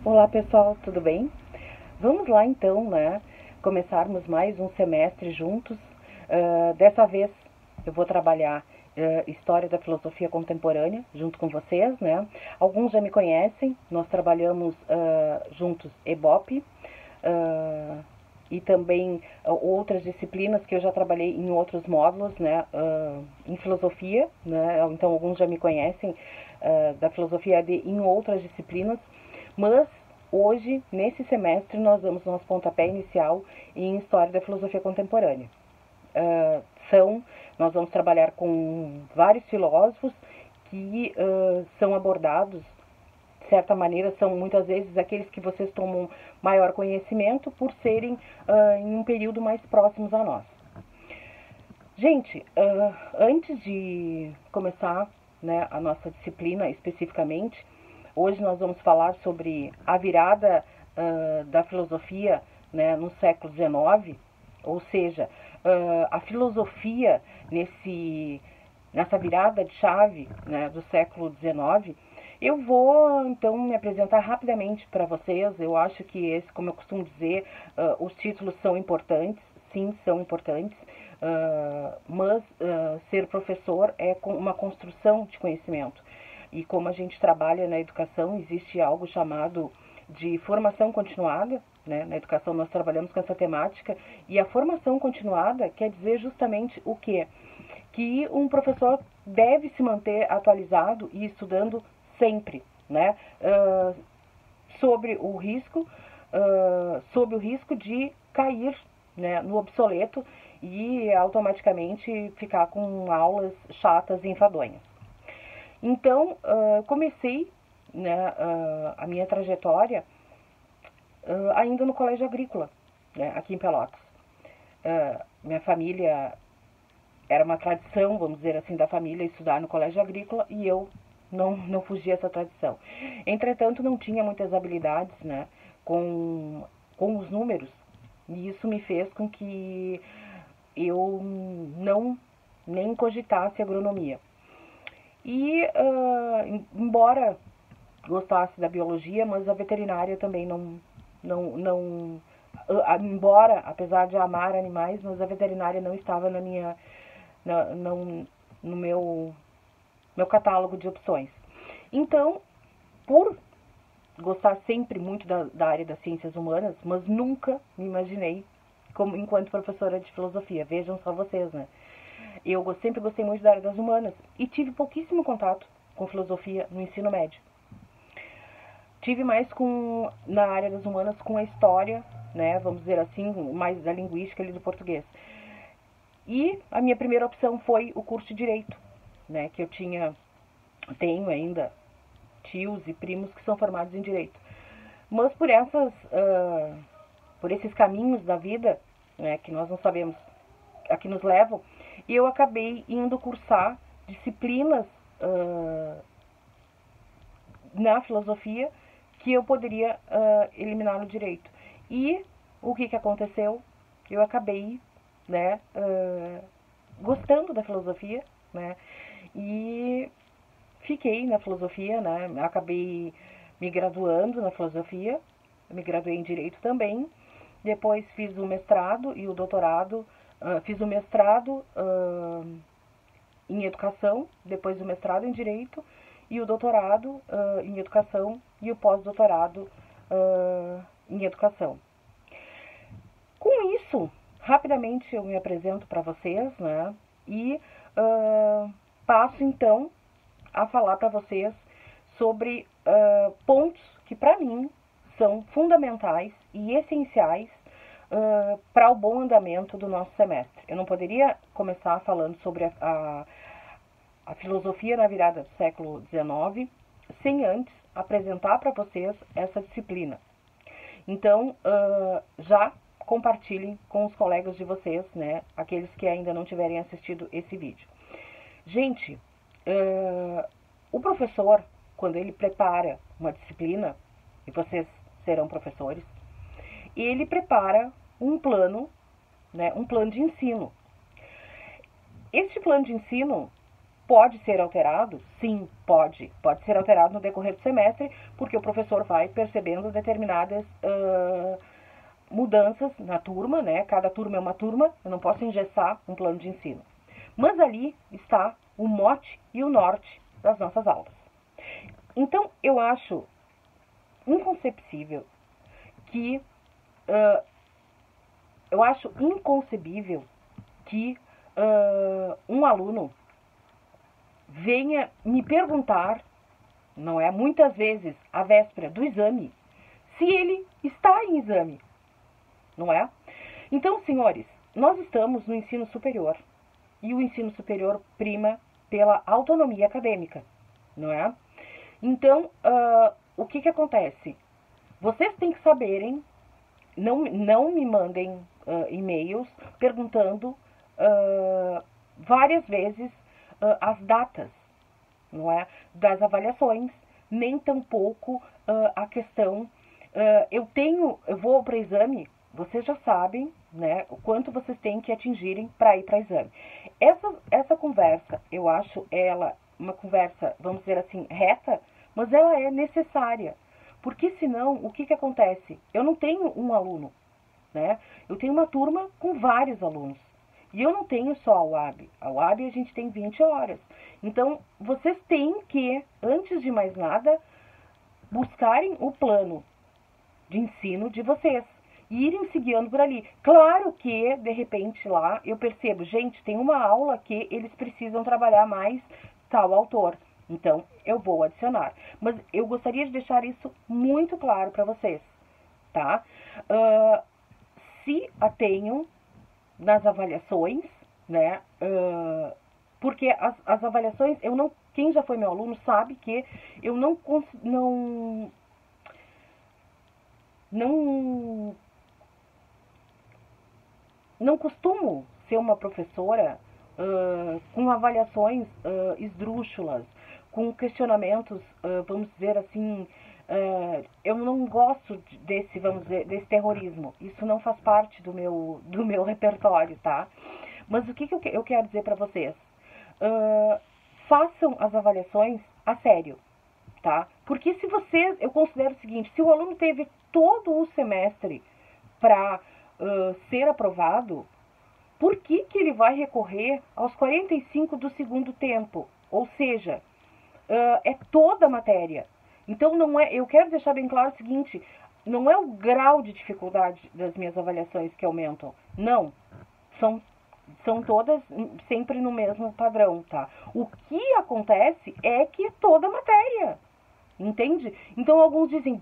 Olá pessoal, tudo bem? Vamos lá então, começarmos mais um semestre juntos. Dessa vez eu vou trabalhar História da Filosofia Contemporânea junto com vocês, né? Alguns já me conhecem, nós trabalhamos juntos EBOP e também outras disciplinas que eu já trabalhei em outros módulos, né? Em filosofia, né? Então alguns já me conhecem da filosofia AD em outras disciplinas. Mas hoje, nesse semestre, nós damos nosso pontapé inicial em História da Filosofia Contemporânea. Nós vamos trabalhar com vários filósofos que são abordados, de certa maneira, são muitas vezes aqueles que vocês tomam maior conhecimento por serem em um período mais próximos a nós. Gente, antes de começar, né, a nossa disciplina especificamente, hoje nós vamos falar sobre a virada da filosofia, né, no século XIX, ou seja, a filosofia nessa virada de chave, né, do século XIX. Eu vou então me apresentar rapidamente para vocês. Eu acho que como eu costumo dizer, os títulos são importantes, sim, são importantes. Mas ser professor é uma construção de conhecimento. E como a gente trabalha na educação, existe algo chamado de formação continuada, né? Na educação nós trabalhamos com essa temática, e a formação continuada quer dizer justamente o quê? Que um professor deve se manter atualizado e estudando sempre, né? Sobre o risco de cair, né, no obsoleto e automaticamente ficar com aulas chatas e enfadonhas. Então, comecei, né, a minha trajetória ainda no colégio agrícola, né, aqui em Pelotas. Minha família, era uma tradição, vamos dizer assim, da família estudar no colégio agrícola, e eu não fugi essa tradição. Entretanto, não tinha muitas habilidades, né, com os números, e isso me fez com que eu não nem cogitasse agronomia. E, embora gostasse da biologia, mas a veterinária também não embora, apesar de amar animais, mas a veterinária não estava no meu catálogo de opções. Então, por gostar sempre muito da área das ciências humanas, mas nunca me imaginei enquanto professora de filosofia. Vejam só vocês, né? Eu sempre gostei muito da área das humanas e tive pouquíssimo contato com filosofia no ensino médio. Tive mais na área das humanas com a história, né, vamos dizer assim, mais da linguística e do português. E a minha primeira opção foi o curso de Direito, né, que tenho ainda tios e primos que são formados em Direito. Mas por esses caminhos da vida, né, que nós não sabemos a que nos levam, eu acabei indo cursar disciplinas na filosofia que eu poderia eliminar no direito. E o que aconteceu? Eu acabei, né, gostando da filosofia, né, e fiquei na filosofia, né, acabei me graduando na filosofia, me graduei em direito também, depois fiz o mestrado e o doutorado, fiz o mestrado em educação, depois o mestrado em direito e o doutorado em educação e o pós-doutorado em educação. Com isso, rapidamente eu me apresento para vocês, né, e passo então a falar para vocês sobre pontos que para mim são fundamentais e essenciais para o bom andamento do nosso semestre. Eu não poderia começar falando sobre a filosofia na virada do século XIX sem antes apresentar para vocês essa disciplina. Então, já compartilhem com os colegas de vocês, né, aqueles que ainda não tiverem assistido esse vídeo. Gente, o professor, quando ele prepara uma disciplina, e vocês serão professores, ele prepara um plano, né, um plano de ensino. Este plano de ensino pode ser alterado? Sim, pode. Pode ser alterado no decorrer do semestre, porque o professor vai percebendo determinadas mudanças na turma, né? Cada turma é uma turma, eu não posso engessar um plano de ensino. Mas ali está o mote e o norte das nossas aulas. Então, eu acho inconcebível que um aluno venha me perguntar, não é, muitas vezes, à véspera do exame, se ele está em exame, não é? Então, senhores, nós estamos no ensino superior, e o ensino superior prima pela autonomia acadêmica, não é? Então, o que acontece? Vocês têm que saberem, não me mandem e-mails perguntando várias vezes as datas, não é, das avaliações, nem tampouco a questão, eu vou para exame, vocês já sabem, né, o quanto vocês têm que atingirem para ir para exame. Essa conversa, eu acho ela uma conversa, vamos dizer assim, reta, mas ela é necessária, porque senão, o que acontece? Eu não tenho um aluno, né? Eu tenho uma turma com vários alunos. E eu não tenho só a UAB. A UAB a gente tem 20 horas. Então, vocês têm que, antes de mais nada, buscarem o plano de ensino de vocês. E irem se guiando por ali. Claro que, de repente, lá eu percebo, gente, tem uma aula que eles precisam trabalhar mais tal autor. Então, eu vou adicionar. Mas eu gostaria de deixar isso muito claro para vocês, tá? Se atenham nas avaliações, né? Porque as avaliações, quem já foi meu aluno sabe que eu não costumo ser uma professora com avaliações esdrúxulas, com questionamentos, vamos dizer assim, eu não gosto desse terrorismo. Isso não faz parte do meu repertório, tá? Mas o que eu quero dizer para vocês? Façam as avaliações a sério, tá? Porque eu considero o seguinte, se o aluno teve todo o semestre para ser aprovado, por que ele vai recorrer aos 45 do segundo tempo? Ou seja, é toda a matéria. Então, eu quero deixar bem claro o seguinte, não é o grau de dificuldade das minhas avaliações que aumentam. Não, são todas sempre no mesmo padrão, tá? O que acontece é que é toda a matéria. Entende? Então alguns dizem,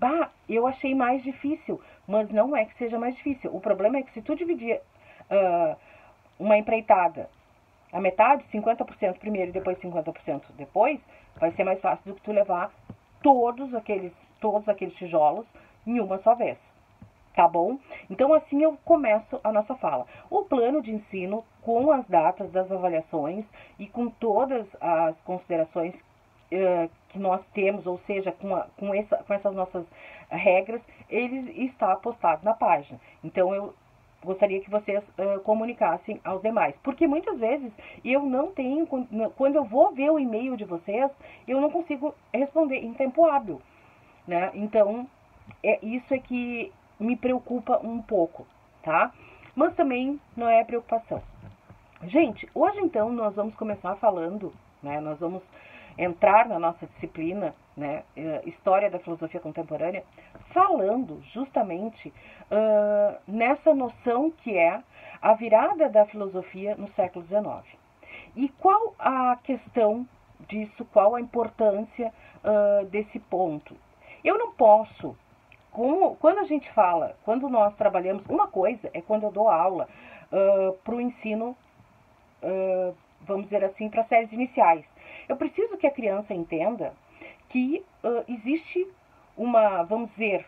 eu achei mais difícil, mas não é que seja mais difícil. O problema é que se tu dividir uma empreitada, a metade, 50% primeiro e depois 50% depois, vai ser mais fácil do que tu levar todos aqueles tijolos em uma só vez. Tá bom? Então assim eu começo a nossa fala. O plano de ensino, com as datas das avaliações e com todas as considerações que nós temos, ou seja, com essas nossas regras, ele está postado na página. Então, eu gostaria que vocês comunicassem aos demais. Porque muitas vezes eu não tenho, quando eu vou ver o e-mail de vocês, eu não consigo responder em tempo hábil, né? Então, isso é que me preocupa um pouco, tá? Mas também não é preocupação. Gente, hoje então nós vamos começar falando, né? Nós vamos entrar na nossa disciplina, né, História da Filosofia Contemporânea, falando justamente nessa noção que é a virada da filosofia no século XIX. E qual a questão disso, qual a importância desse ponto? Eu não posso, quando nós trabalhamos, uma coisa é quando eu dou aula para o ensino, vamos dizer assim, para séries iniciais. Eu preciso que a criança entenda que existe uma, vamos dizer,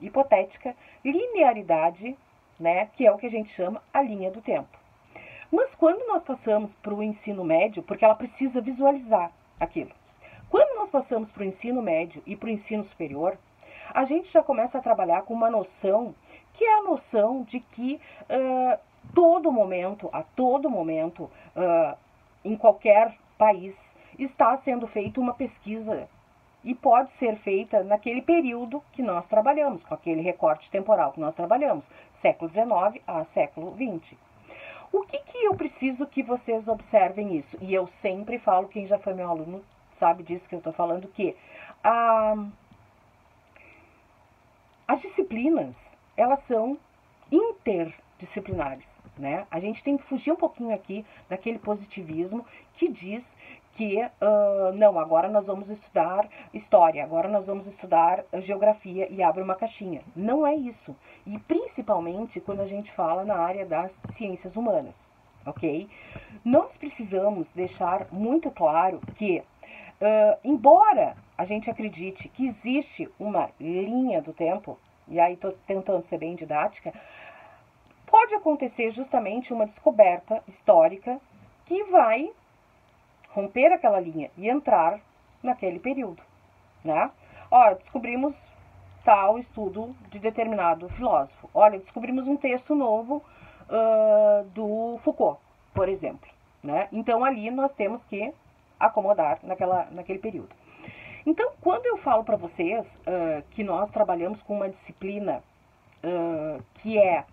hipotética, linearidade, né, que é o que a gente chama a linha do tempo. Mas quando nós passamos para o ensino médio, porque ela precisa visualizar aquilo, quando nós passamos para o ensino médio e para o ensino superior, a gente já começa a trabalhar com uma noção, que é a noção de que a todo momento, em qualquer país, está sendo feita uma pesquisa e pode ser feita naquele período que nós trabalhamos, com aquele recorte temporal que nós trabalhamos, século XIX a século XX. O que eu preciso que vocês observem isso? E eu sempre falo, quem já foi meu aluno sabe disso que eu estou falando, que as disciplinas, elas são interdisciplinares, né? A gente tem que fugir um pouquinho aqui daquele positivismo que diz que, não, agora nós vamos estudar história, agora nós vamos estudar geografia e abre uma caixinha. Não é isso. E principalmente quando a gente fala na área das ciências humanas, ok? Nós precisamos deixar muito claro que, embora a gente acredite que existe uma linha do tempo, e aí estou tentando ser bem didática, pode acontecer justamente uma descoberta histórica que vai romper aquela linha e entrar naquele período, né? Olha, descobrimos tal estudo de determinado filósofo. Olha, descobrimos um texto novo do Foucault, por exemplo, né? Então, ali nós temos que acomodar naquele período. Então, quando eu falo para vocês que nós trabalhamos com uma disciplina que é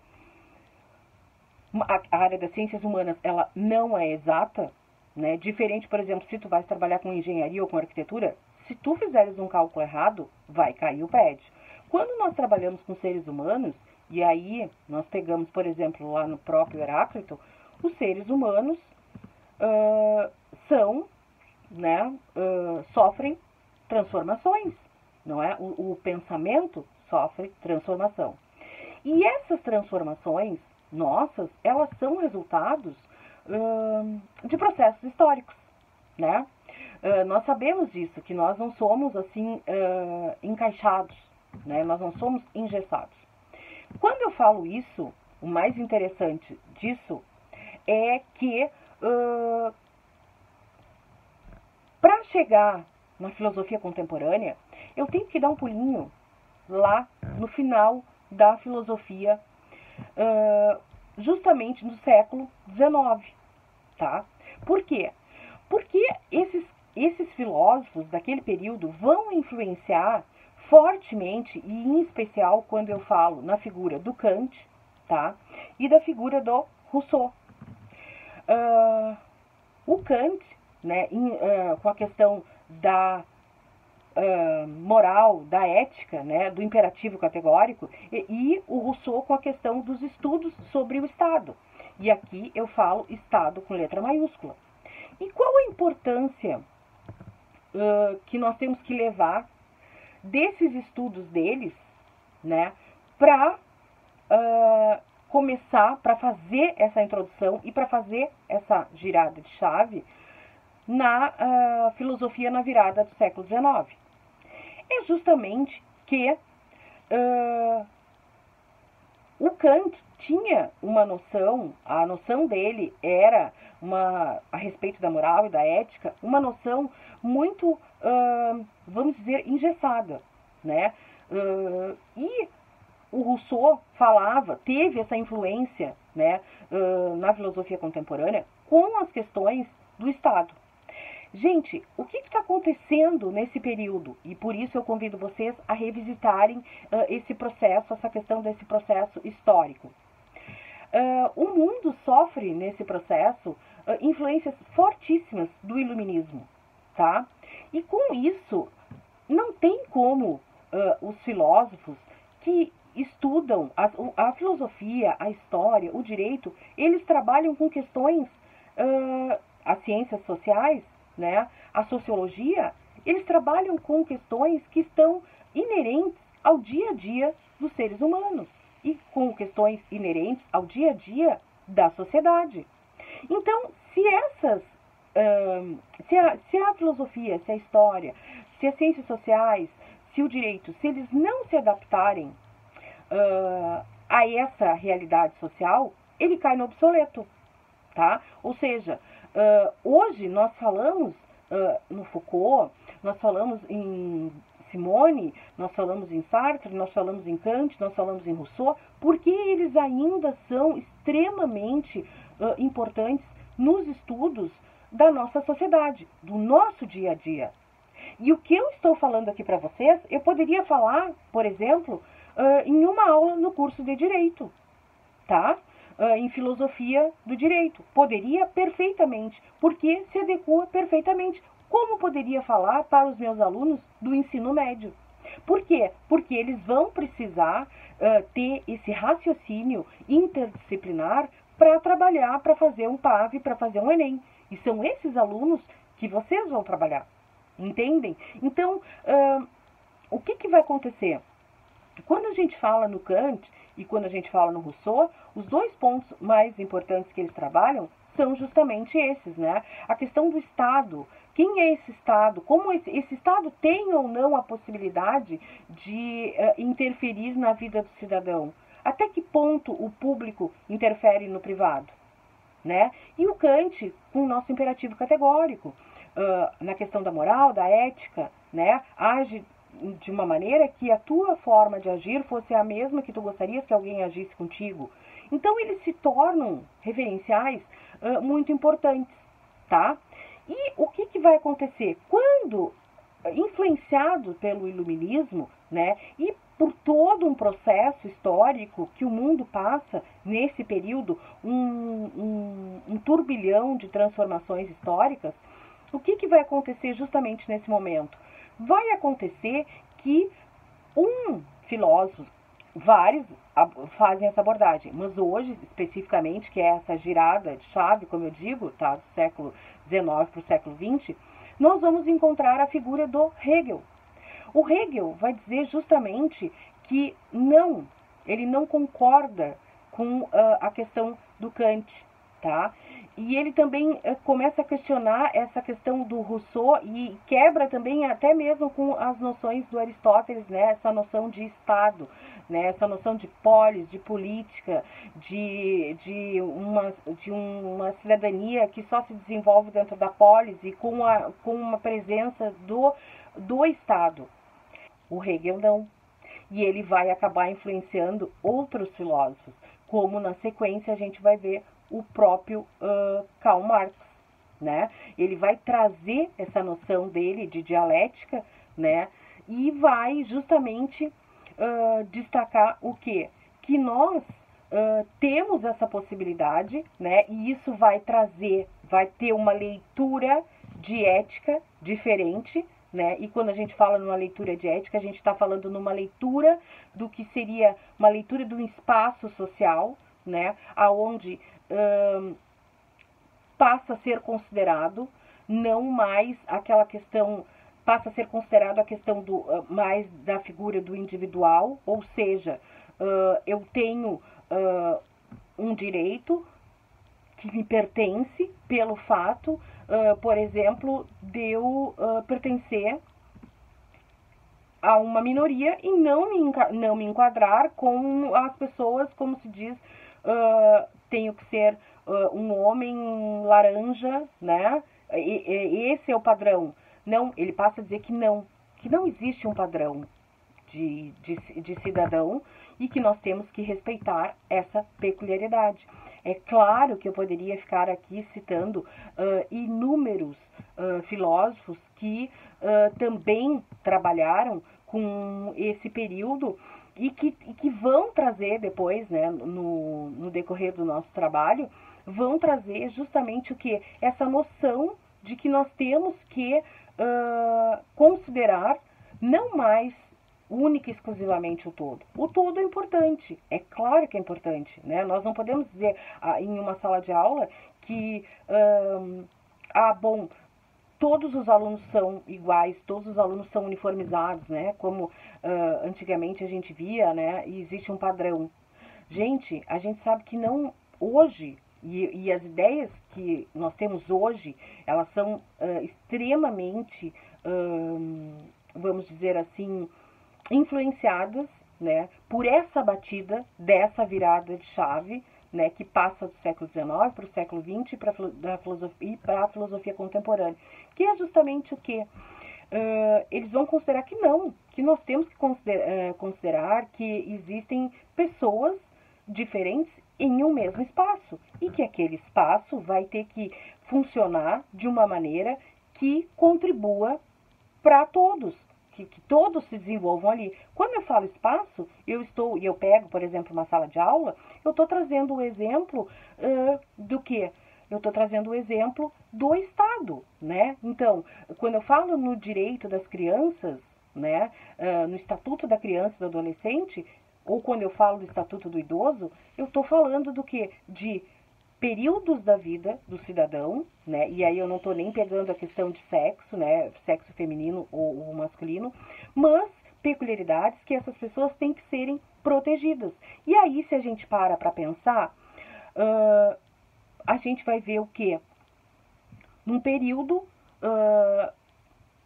a área das ciências humanas, ela não é exata, né? Diferente, por exemplo, se tu vais trabalhar com engenharia ou com arquitetura, se tu fizeres um cálculo errado, vai cair o prédio. Quando nós trabalhamos com seres humanos, e aí nós pegamos, por exemplo, lá no próprio Heráclito, os seres humanos sofrem transformações, não é? O pensamento sofre transformação. E essas transformações nossas, elas são resultados de processos históricos, né? Nós sabemos disso, que nós não somos assim encaixados, né? Nós não somos engessados. Quando eu falo isso, o mais interessante disso é que para chegar na filosofia contemporânea, eu tenho que dar um pulinho lá no final da filosofia, justamente no século XIX, tá? Por quê? Porque esses filósofos daquele período vão influenciar fortemente, e em especial quando eu falo na figura do Kant, tá? E da figura do Rousseau. O Kant, né, com a questão da moral, da ética, né, do imperativo categórico, e o Rousseau com a questão dos estudos sobre o Estado. E aqui eu falo Estado com letra maiúscula. E qual a importância que nós temos que levar desses estudos deles, né, para começar, para fazer essa introdução e para fazer essa girada de chave na filosofia na virada do século XIX? É justamente que o Kant tinha uma noção, a noção dele era a respeito da moral e da ética, uma noção muito, vamos dizer, engessada, né? E o Rousseau teve essa influência, né, na filosofia contemporânea com as questões do Estado. Gente, o que está acontecendo nesse período? E por isso eu convido vocês a revisitarem esse processo, essa questão desse processo histórico. O mundo sofre nesse processo influências fortíssimas do iluminismo, tá? E com isso, não tem como os filósofos que estudam a filosofia, a história, o direito, eles trabalham com questões, as ciências sociais, né, a sociologia, eles trabalham com questões que estão inerentes ao dia a dia dos seres humanos e com questões inerentes ao dia a dia da sociedade. Então, se a filosofia, se a história, se as ciências sociais, se o direito, se eles não se adaptarem a essa realidade social, ele cai no obsoleto, tá? Ou seja, hoje nós falamos no Foucault, nós falamos em Simone, nós falamos em Sartre, nós falamos em Kant, nós falamos em Rousseau, porque eles ainda são extremamente importantes nos estudos da nossa sociedade, do nosso dia a dia. E o que eu estou falando aqui para vocês, eu poderia falar, por exemplo, em uma aula no curso de Direito, tá? Em Filosofia do Direito. Poderia perfeitamente, porque se adequa perfeitamente. Como poderia falar para os meus alunos do ensino médio? Por quê? Porque eles vão precisar ter esse raciocínio interdisciplinar para trabalhar, para fazer um PAV, para fazer um Enem. E são esses alunos que vocês vão trabalhar. Entendem? Então, o que vai acontecer? Quando a gente fala no Kant e quando a gente fala no Rousseau, os dois pontos mais importantes que eles trabalham são justamente esses, né? A questão do Estado. Quem é esse Estado? Como esse Estado tem ou não a possibilidade de interferir na vida do cidadão? Até que ponto o público interfere no privado? Né? E o Kant, com o nosso imperativo categórico, na questão da moral, da ética, né? Age de uma maneira que a tua forma de agir fosse a mesma que tu gostarias que alguém agisse contigo. Então, eles se tornam referenciais muito importantes, tá? E o que vai acontecer? Quando, influenciado pelo iluminismo, né, e por todo um processo histórico que o mundo passa nesse período, um turbilhão de transformações históricas, o que vai acontecer justamente nesse momento? Vai acontecer que um filósofo, vários fazem essa abordagem, mas hoje, especificamente, que é essa girada de chave, como eu digo, tá, do século XIX para o século XX, nós vamos encontrar a figura do Hegel. O Hegel vai dizer justamente que ele não concorda com a questão do Kant, tá? E ele também começa a questionar essa questão do Rousseau e quebra também até mesmo com as noções do Aristóteles, né? Essa noção de Estado, né? Essa noção de polis, de política, de uma cidadania que só se desenvolve dentro da polis e com uma presença do Estado. O Hegel não. E ele vai acabar influenciando outros filósofos, como na sequência a gente vai ver o próprio Karl Marx, né? Ele vai trazer essa noção dele de dialética, né? E vai justamente destacar o quê? Que nós temos essa possibilidade, né? E isso vai ter uma leitura de ética diferente, né? E quando a gente fala numa leitura de ética, a gente está falando numa leitura do que seria uma leitura do espaço social, né? Aonde passa a ser considerado não mais aquela questão, passa a ser considerado a questão mais da figura do individual, ou seja, eu tenho um direito que me pertence pelo fato, por exemplo, de eu pertencer a uma minoria e não me enquadrar com as pessoas, como se diz, tenho que ser um homem laranja, né? Esse é o padrão. Não, ele passa a dizer que não existe um padrão de cidadão e que nós temos que respeitar essa peculiaridade. É claro que eu poderia ficar aqui citando inúmeros filósofos que também trabalharam com esse período e que vão trazer depois, né, no decorrer do nosso trabalho, vão trazer justamente o que? Essa noção de que nós temos que considerar não mais única e exclusivamente o todo. O todo é importante, é claro que é importante, né? Nós não podemos dizer em uma sala de aula que, bom, todos os alunos são iguais, todos os alunos são uniformizados, né? Como antigamente a gente via, né? E existe um padrão. Gente, a gente sabe que não hoje, e as ideias que nós temos hoje, elas são extremamente, vamos dizer assim, influenciadas, né, por essa batida dessa virada de chave, né, que passa do século XIX para o século XX e para a filosofia contemporânea, que é justamente o que? Eles vão considerar que nós temos que considerar que existem pessoas diferentes em um mesmo espaço e que aquele espaço vai ter que funcionar de uma maneira que contribua para todos, que todos se desenvolvam ali. Quando eu falo espaço, eu pego, por exemplo, uma sala de aula, eu estou trazendo o exemplo do quê? Eu estou trazendo o exemplo do Estado, né? Então, quando eu falo no direito das crianças, né, no Estatuto da Criança e do Adolescente, ou quando eu falo do Estatuto do Idoso, eu estou falando do quê? De períodos da vida do cidadão, né? E aí eu não estou nem pegando a questão de sexo, né? Sexo feminino ou masculino, mas peculiaridades que essas pessoas têm que serem protegidas. E aí, se a gente para pensar, a gente vai ver o quê? Num período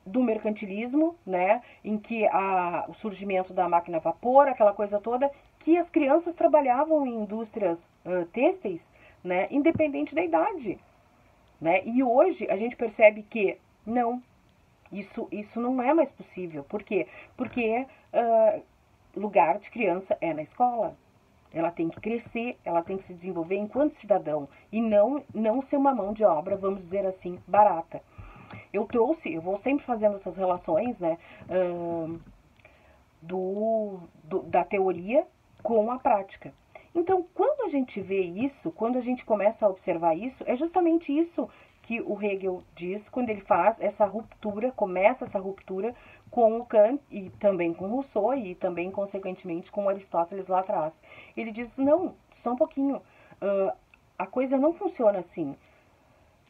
do mercantilismo, né? Em que o surgimento da máquina a vapor, aquela coisa toda, que as crianças trabalhavam em indústrias têxteis, né, independente da idade, né? E hoje a gente percebe que não, isso não é mais possível. Por quê? Porque lugar de criança é na escola. Ela tem que crescer, ela tem que se desenvolver enquanto cidadão e não ser uma mão de obra, vamos dizer assim, barata. Eu vou sempre fazendo essas relações, né, da teoria com a prática. Então, quando a gente vê isso, quando a gente começa a observar isso, é justamente isso que o Hegel diz quando ele faz essa ruptura, começa essa ruptura com o Kant e também com Rousseau e também, consequentemente, com Aristóteles lá atrás. Ele diz, não, só um pouquinho, a coisa não funciona assim.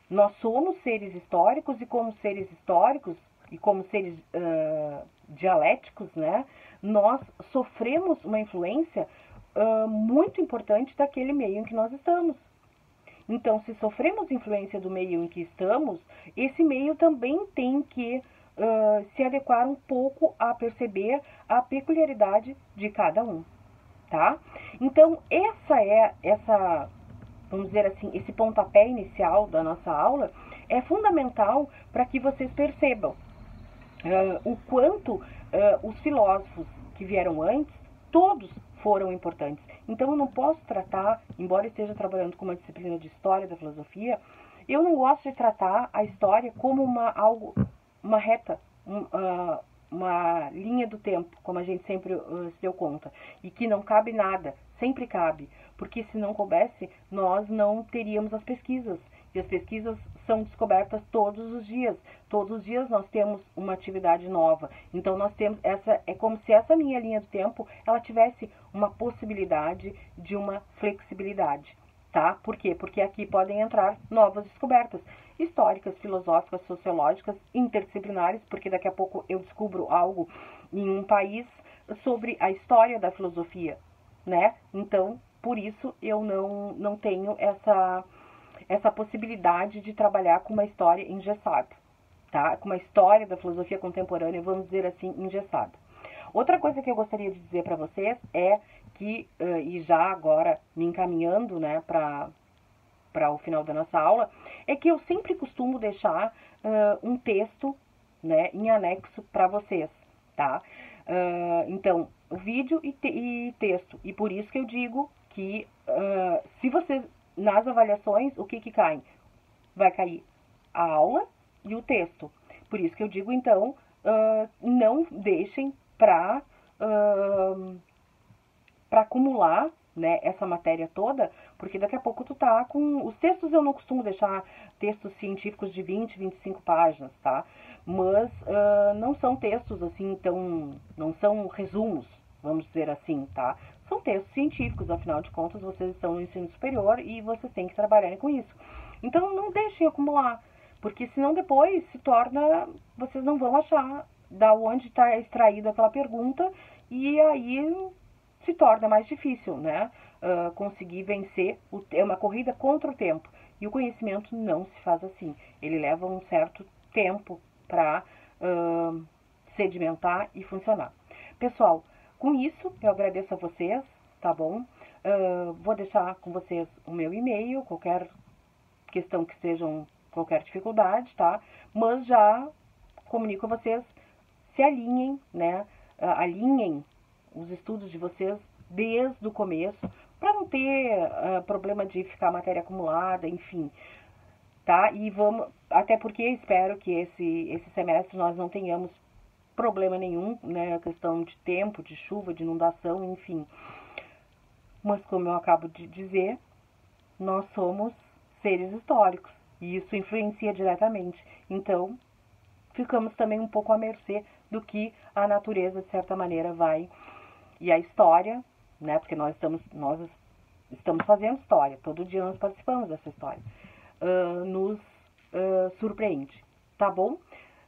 Nós somos seres históricos e como seres históricos e como seres dialéticos, né, nós sofremos uma influência muito importante daquele meio em que nós estamos. Então, se sofremos influência do meio em que estamos, esse meio também tem que se adequar um pouco a perceber a peculiaridade de cada um, tá? Então, vamos dizer assim, esse pontapé inicial da nossa aula é fundamental para que vocês percebam o quanto os filósofos que vieram antes, todos foram importantes. Então eu não posso tratar, embora esteja trabalhando com uma disciplina de história da filosofia, eu não gosto de tratar a história como uma reta, uma linha do tempo, como a gente sempre se deu conta, e que não cabe nada, sempre cabe, porque se não coubesse, nós não teríamos as pesquisas, e as pesquisas são descobertas todos os dias. Todos os dias nós temos uma atividade nova. Então nós temos é como se essa minha linha do tempo, ela tivesse uma possibilidade de uma flexibilidade, tá? Por quê? Porque aqui podem entrar novas descobertas históricas, filosóficas, sociológicas, interdisciplinares, porque daqui a pouco eu descubro algo em um país sobre a história da filosofia, né? Então, por isso eu não tenho essa possibilidade de trabalhar com uma história engessada, tá? Com uma história da filosofia contemporânea, vamos dizer assim, engessada. Outra coisa que eu gostaria de dizer para vocês é que, e já agora me encaminhando, né, para o final da nossa aula, é que eu sempre costumo deixar um texto, né, em anexo para vocês, tá? Então, o vídeo e texto. E por isso que eu digo que se vocês, nas avaliações, o que caem? Vai cair a aula e o texto. Por isso que eu digo, então, não deixem para acumular, né, essa matéria toda, porque daqui a pouco tu tá com... Os textos eu não costumo deixar textos científicos de 20, 25 páginas, tá? Mas não são textos assim, não são resumos, vamos dizer assim, tá? São textos científicos, afinal de contas vocês estão no ensino superior e vocês têm que trabalhar com isso. Então não deixem acumular, porque senão depois se torna... Vocês não vão achar da onde está extraída aquela pergunta e aí se torna mais difícil, né? Conseguir vencer. É uma corrida contra o tempo. E o conhecimento não se faz assim. Ele leva um certo tempo para sedimentar e funcionar. Pessoal, com isso eu agradeço a vocês, tá bom? Vou deixar com vocês o meu e-mail, qualquer questão que sejam, qualquer dificuldade, tá? Mas já comunico a vocês, se alinhem, né? Alinhem os estudos de vocês desde o começo, para não ter problema de ficar matéria acumulada, enfim. tá? E vamos, até porque espero que esse semestre nós não tenhamos problema nenhum, né? A questão de tempo, de chuva, de inundação, enfim. Mas como eu acabo de dizer, nós somos seres históricos e isso influencia diretamente. Então, ficamos também um pouco à mercê do que a natureza, de certa maneira, vai. E a história, né? Porque nós estamos fazendo história, todo dia nós participamos dessa história, nos surpreende, tá bom?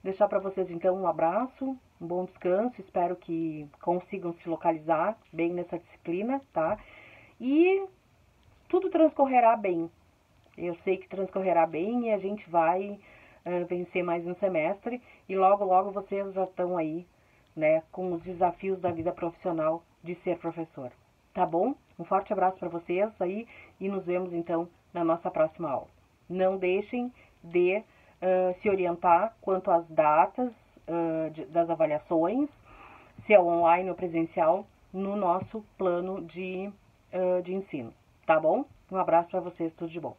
Deixar para vocês então um abraço, um bom descanso, espero que consigam se localizar bem nessa disciplina, tá? E tudo transcorrerá bem. Eu sei que transcorrerá bem e a gente vai vencer mais um semestre e logo, logo vocês já estão aí, né, com os desafios da vida profissional de ser professor. Tá bom? Um forte abraço para vocês aí e nos vemos então na nossa próxima aula. Não deixem de se orientar quanto às datas das avaliações, se é online ou presencial, no nosso plano de ensino. Tá bom? Um abraço para vocês, tudo de bom.